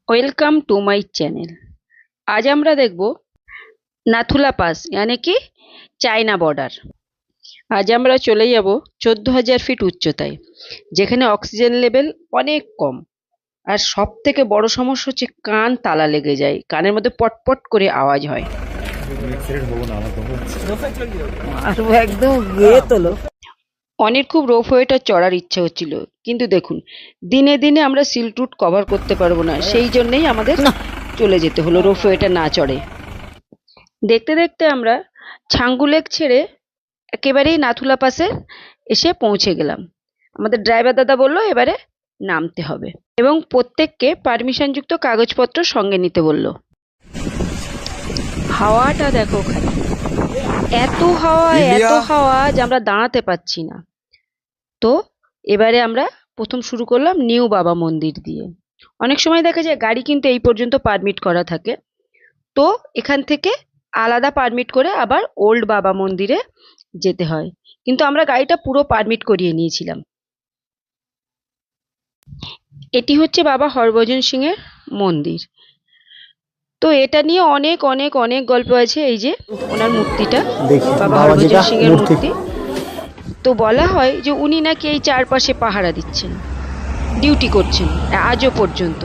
Welcome to my channel. আজ আমরা দেখব নাথুলা পাস यानी কি চায়না বর্ডার। আজ আমরা চলে যাব 14,000 ফিট উচ্চতায়, যেখানে অক্সিজেন লেভেল অনেক কম। আর সব থেকে বড় সমস্যা হচ্ছে কান তালা লেগে যায়, কানের মধ্যে পটপট করে আওয়াজ হয়। আর একদম গিয়ে তোলো। অনেক খুব রোপওয়েটা চড়ার ইচ্ছা হচ্ছিল, কিন্তু দেখুন দিনে দিনে আমরা সিল্ক রুট কভার করতে পারবো না, সেই জন্যই আমাদের না, চলে যেতে হলো রোপওয়েটা না চড়ে। দেখতে দেখতে আমরা ছাঙ্গু লেক ছেড়ে একেবারেই নাথুলা পাসে এসে পৌঁছে গেলাম। আমাদের ড্রাইভার দাদা বলল এবারে নামতে হবে এবং প্রত্যেককে পারমিশন যুক্ত কাগজপত্র সঙ্গে নিতে বলল। হাওয়াটা দেখো খালি, এত হাওয়া যে আমরা দাঁড়াতে পাচ্ছি না। তো এবারে আমরা প্রথম শুরু করলাম নিউ বাবা মন্দির দিয়ে। অনেক সময় দেখা যায় গাড়ি কিন্তু এই পর্যন্ত পারমিট করা থাকে, তো এখান থেকে আলাদা পারমিট করে আবার ওল্ড বাবা মন্দিরে যেতে হয়, কিন্তু আমরা গাড়িটা পুরো পারমিট করিয়ে নিয়েছিলাম। এটি হচ্ছে বাবা হরভজন সিং এর মন্দির। তো এটা নিয়ে অনেক অনেক অনেক গল্প আছে। এই যে ওনার মূর্তিটা, দেখি বাবা হরভজন বাবাজিটা সিং এর মূর্তি। মূর্তি। তো বলা হয় যে উনি নাকি এই চারপাশে পাহারা দিচ্ছেন, ডিউটি করছেন আজও পর্যন্ত।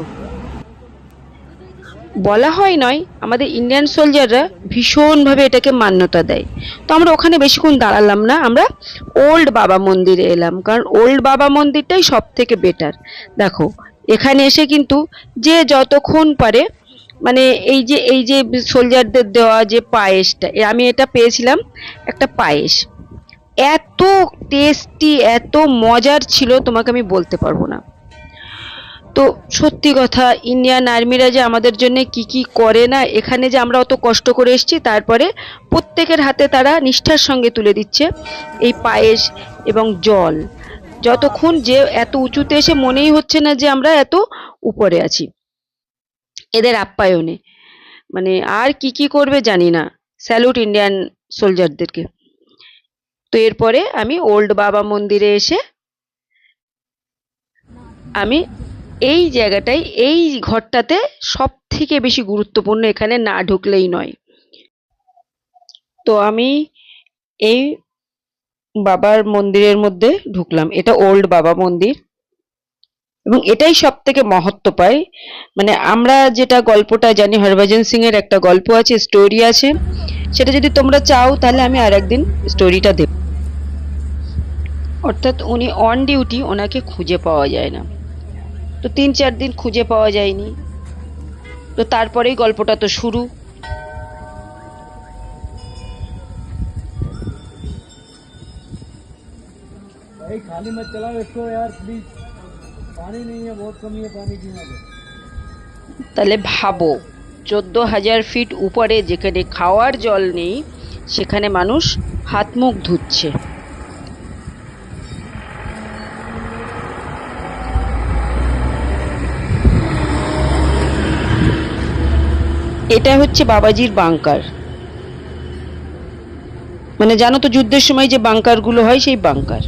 বলা হয় নয়, আমাদের ইন্ডিয়ান সোলজাররা ভীষণভাবে এটাকে মান্যতা দেয়। তো আমরা ওখানে বেশিক্ষণ দাঁড়ালাম না, আমরা ওল্ড বাবা মন্দিরে এলাম, কারণ ওল্ড বাবা মন্দিরটাই সব থেকে বেটার। দেখো এখানে এসে কিন্তু যে যতক্ষণ পারে, মানে এই যে সোলজারদের দেওয়া যে পায়েসটা, আমি এটা পেয়েছিলাম একটা পায়েস, এত টেস্টি এত মজার ছিল তোমাকে আমি বলতে পারবো না। তো সত্যি কথা, ইন্ডিয়ান আর্মিরা যে আমাদের জন্য কি কি করে না, এখানে যে আমরা অত কষ্ট করে এসেছি, তারপরে প্রত্যেকের হাতে তারা নিষ্ঠার সঙ্গে তুলে দিচ্ছে এই পায়েস এবং জল। যতক্ষণ যে এত উঁচুতে এসে মনেই হচ্ছে না যে আমরা এত উপরে আছি এদের আপ্যায়নে। মানে আর কি কি করবে জানি না। স্যালুট ইন্ডিয়ান সোলজারদেরকে। তো এরপরে আমি ওল্ড বাবা মন্দিরে এসে আমি এই জায়গাটাই, এই ঘরটাতে সব থেকে বেশি গুরুত্বপূর্ণ, এখানে না ঢুকলেই নয়। তো আমি এই বাবার মন্দিরের মধ্যে ঢুকলাম, এটা ওল্ড বাবা মন্দির এবং এটাই সব থেকে মহত্ব পায়। মানে আমরা যেটা গল্পটা জানি, হরভজন সিং এর একটা গল্প আছে, স্টোরি আছে, সেটা যদি তোমরা চাও তাহলে আমি আর একদিন স্টোরিটা দেব। অর্থাৎ উনি অন ডিউটি, ওনাকে খুঁজে পাওয়া যায় না। তো 3-4 দিন খুঁজে পাওয়া যায়নি, তো তারপরেই গল্পটা তো শুরু। भाई खाली मत चलाओ इसको यार प्लीज। पानी नहीं है, बहुत कमी है पानी की यहाँ पे। তাহলে ভাবো, 14,000 ফিট উপরে যেখানে খাওয়ার জল নেই, সেখানে মানুষ হাত মুখ ধুচ্ছে। এটা হচ্ছে বাবাজির বাংকার। মানে জানো তো যুদ্ধের সময় যে বাংকার গুলো হয়, সেই বাংকার।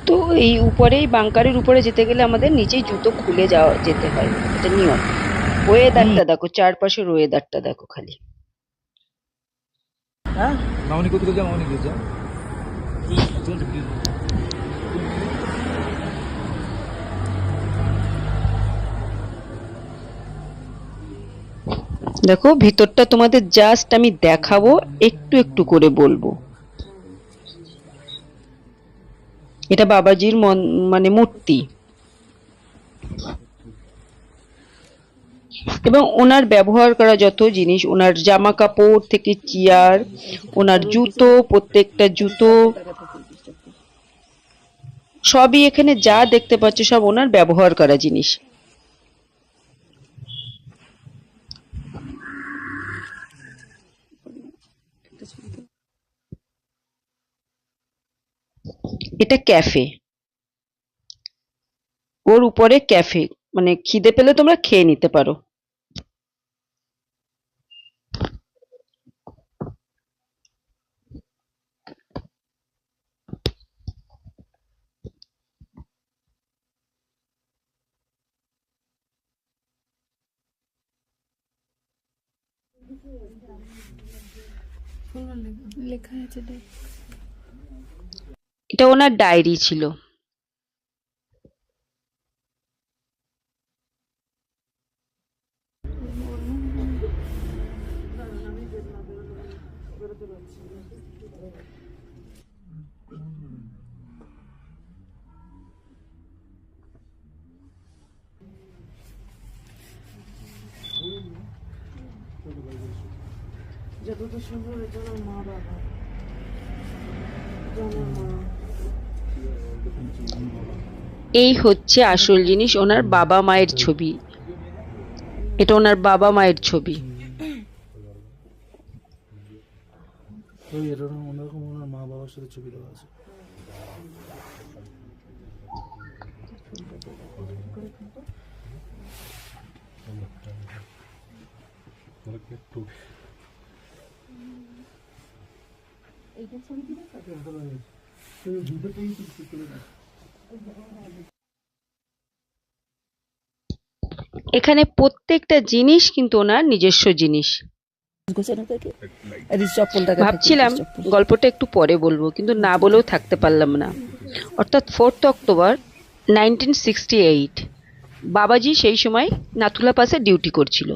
তো এই উপরেই বাংকারের উপরে যেতে গেলে আমাদের নিচেই জুতো খুলে যাওয়া যেতে হয়, এটা নিয়ম। ওয়েদারটা দেখো, চারপাশের ওয়েদারটা দেখো খালি। हाँ मामनी को तो क्या मामनी को जा। দেখো ভিতরটা তোমাদের জাস্ট আমি দেখাবো, একটু একটু করে বলবো। এটা বাবাজির মানে মূর্তি, এবং ওনার ব্যবহার করা যত জিনিস, ওনার জামা কাপড় থেকে চেয়ার, ওনার জুতো, প্রত্যেকটা জুতো, সবই এখানে যা দেখতে পাচ্ছ সব ওনার ব্যবহার করা জিনিস। এটা ক্যাফে, ওর উপরে ক্যাফে, মানে খিদে পেলে তোমরা খেয়ে নিতে পারো। এটা ওনার ডায়েরি ছিল। যতটা সম্ভব এটা আমার মা বাবা, এটা আমার মা। এই হচ্ছে আসল জিনিস, ওনার বাবা মায়ের ছবি। এটা ওনার বাবা মায়ের ছবি। ওই এরকম অন্যরকম ওনার মা বাবার সাথে ছবি দেওয়া আছে। এখানে প্রত্যেকটা জিনিস কিন্তু ওনার নিজস্ব জিনিস। গোছানো থাকে। আর এই চপ্পলটাকে ভাবছিলাম গল্পটা একটু পরে বলবো, কিন্তু না বলেও থাকতে পারলাম না। অর্থাৎ 4 অক্টোবর 1968 বাবাজি সেই সময় নাথুলা পাসে ডিউটি করছিল।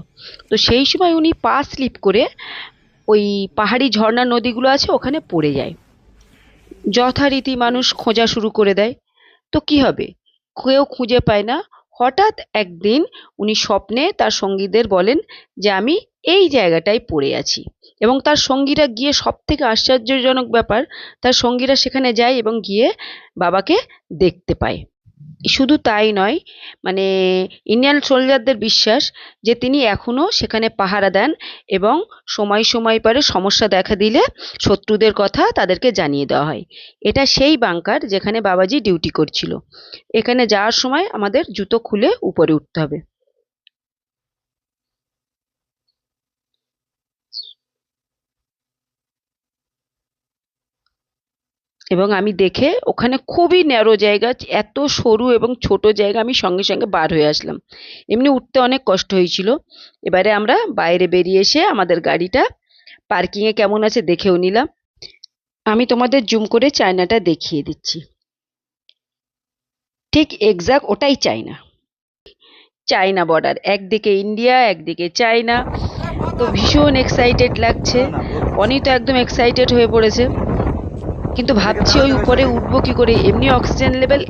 তো সেই সময় উনি পা স্লিপ করে ওই পাহাড়ি ঝর্ণা নদীগুলো আছে ওখানে পড়ে যায়। যথারীতি মানুষ খোঁজা শুরু করে দেয়। তো কি হবে, কেউ খুঁজে পায় না। হঠাৎ একদিন উনি স্বপ্নে তার সঙ্গীদের বলেন যে আমি এই জায়গাটায় পড়ে আছি, এবং তার সঙ্গীরা গিয়ে, সব থেকে আশ্চর্যজনক ব্যাপার, তার সঙ্গীরা সেখানে যায় এবং গিয়ে বাবাকে দেখতে পায়। শুধু তাই নয়, মানে ইন্ডিয়ান সোলজারদের বিশ্বাস যে তিনি এখনো সেখানে পাহারা দেন, এবং সময় সময় পরে সমস্যা দেখা দিলে শত্রুদের কথা তাদেরকে জানিয়ে দেওয়া হয়। এটা সেই বাংকার যেখানে বাবাজি ডিউটি করছিল। এখানে যাওয়ার সময় আমাদের জুতো খুলে উপরে উঠতে হবে। এবং আমি দেখে ওখানে খুবই ন্যারো জায়গা, এত সরু এবং ছোট জায়গা, আমি সঙ্গে সঙ্গে বার হয়ে আসলাম। এমনি উঠতে অনেক কষ্ট হয়েছিল। এবারে আমরা বাইরে বেরিয়ে এসে আমাদের গাড়িটা পার্কিংয়ে কেমন আছে দেখেও নিলাম। আমি তোমাদের জুম করে চায়নাটা দেখিয়ে দিচ্ছি। ঠিক এক্সাক্ট ওটাই চায়না। চায়না বর্ডার, একদিকে ইন্ডিয়া একদিকে চায়না। তো ভীষণ এক্সাইটেড লাগছে। অনি তো একদম এক্সাইটেড হয়ে পড়েছে, কিন্তু ভাবছি ওই উপরে উঠবো কি করে। এমনি অক্সিজেন লেভেল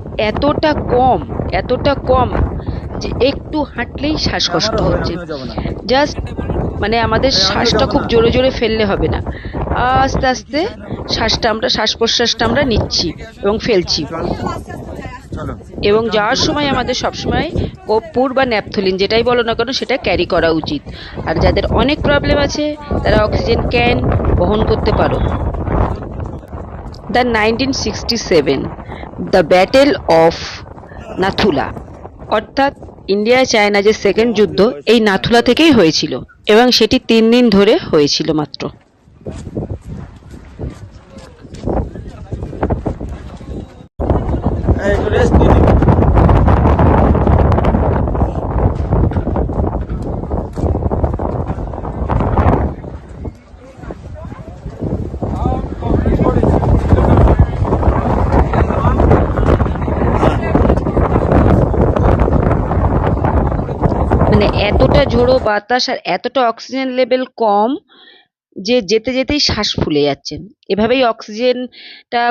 এতটা কম যে একটু হাঁটলেই শ্বাসকষ্ট হচ্ছে। জাস্ট মানে আমাদের শ্বাসটা খুব জোরে জোরে ফেললে হবে না, আস্তে আস্তে শ্বাস প্রশ্বাসটা আমরা নিচ্ছি এবং ফেলছি। এবং যাওয়ার সময় আমাদের সবসময় কর্পূর বা ন্যাপথলিন যেটাই বলো না কেন সেটা ক্যারি করা উচিত। আর যাদের অনেক প্রবলেম আছে তারা অক্সিজেন ক্যান বহন করতে পারো। The 1967 the battle of Nathula, অর্থাৎ ইন্ডিয়া চায়না যে সেকেন্ড যুদ্ধ এই নাথুলা থেকেই হয়েছিল, এবং সেটি 3 দিন ধরে হয়েছিল মাত্র। মানে এতটা ঝোড়ো বাতাস আর এতটা অক্সিজেন লেভেল কম যে যেতে যেতেই শ্বাস ফুলে যাচ্ছে। এভাবেই অক্সিজেনটা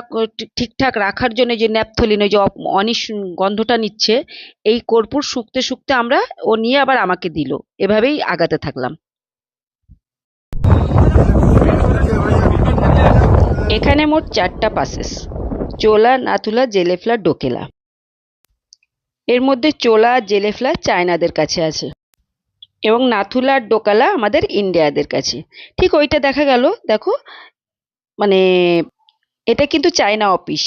ঠিকঠাক রাখার জন্য যে ন্যাপথলিন, ওই যে অনিশ গন্ধটা নিচ্ছে, এই কর্পূর শুকতে শুকতে আমরা ও নিয়ে আবার আমাকে দিল। এভাবেই আগাতে থাকলাম। এখানে মোট 4টা পাসেস, চোলা, নাথুলা, জেলেফলা, ডোকেলা। এর মধ্যে চোলা, জেলেফলা চায়নাদের কাছে আছে, এবং নাথুলা আর ডোকালা আমাদের ইন্ডিয়াদের কাছে। ঠিক ওইটা দেখা গেল, দেখো, মানে এটা কিন্তু চায়না অফিস।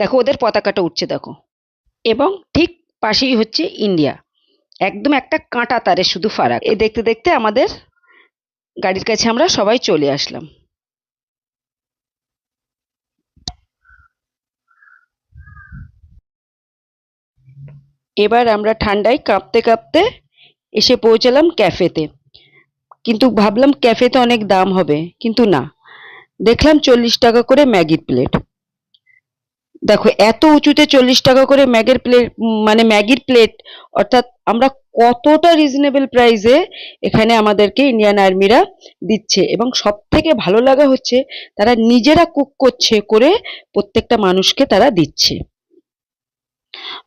দেখো ওদের পতাকাটা উঠছে দেখো। এবং ঠিক পাশেই হচ্ছে ইন্ডিয়া, একদম একটা কাঁটা তারে শুধু ফারাক। এই দেখতে দেখতে আমাদের গাড়ির কাছে আমরা সবাই চলে আসলাম। এবার আমরা ঠান্ডায় কাঁপতে কাঁপতে এসে পৌঁছালাম ক্যাফেতে। কিন্তু ভাবলাম ক্যাফেতে অনেক দাম হবে, কিন্তু না, দেখলাম 40 টাকা করে ম্যাগির প্লেট। দেখো এত উঁচুতে 40 টাকা করে ম্যাগির প্লেট, মানে ম্যাগির প্লেট, অর্থাৎ আমরা কতটা রিজনেবল প্রাইসে এখানে আমাদেরকে ইন্ডিয়ান আর্মিরা দিচ্ছে। এবং সব থেকে ভালো লাগা হচ্ছে তারা নিজেরা কুক করছে, করে প্রত্যেকটা মানুষকে তারা দিচ্ছে।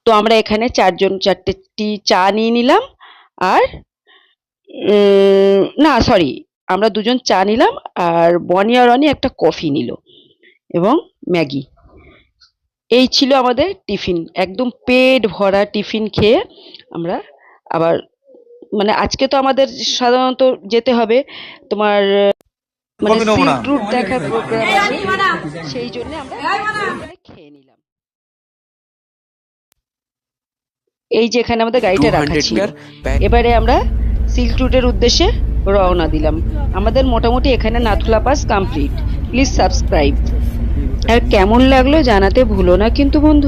তো আমরা এখানে 4টি চা নিয়ে নিলাম, আর না সরি, আমরা 2জন চা নিলাম, আর বনি আর রনি একটা কফি নিল, এবং ম্যাগি। এই ছিল আমাদের টিফিন, একদম পেট ভরা টিফিন খেয়ে আমরা আবার, মানে আজকে তো আমাদের সাধারণত যেতে হবে তোমার মানে সিল্ক রুট দেখার প্রোগ্রাম আছে, সেই জন্য আমরা এখানে খেয়ে নিলাম। এই যে এখানে আমাদের গাড়িটা রাখা ছিল, এবারে আমরা সিল্ক রুটের উদ্দেশ্যে রওনা দিলাম। আমাদের মোটামুটি এখানে Nathula pass complete. Please subscribe, আর কেমন লাগলো জানাতে ভুলো না কিন্তু বন্ধুরা।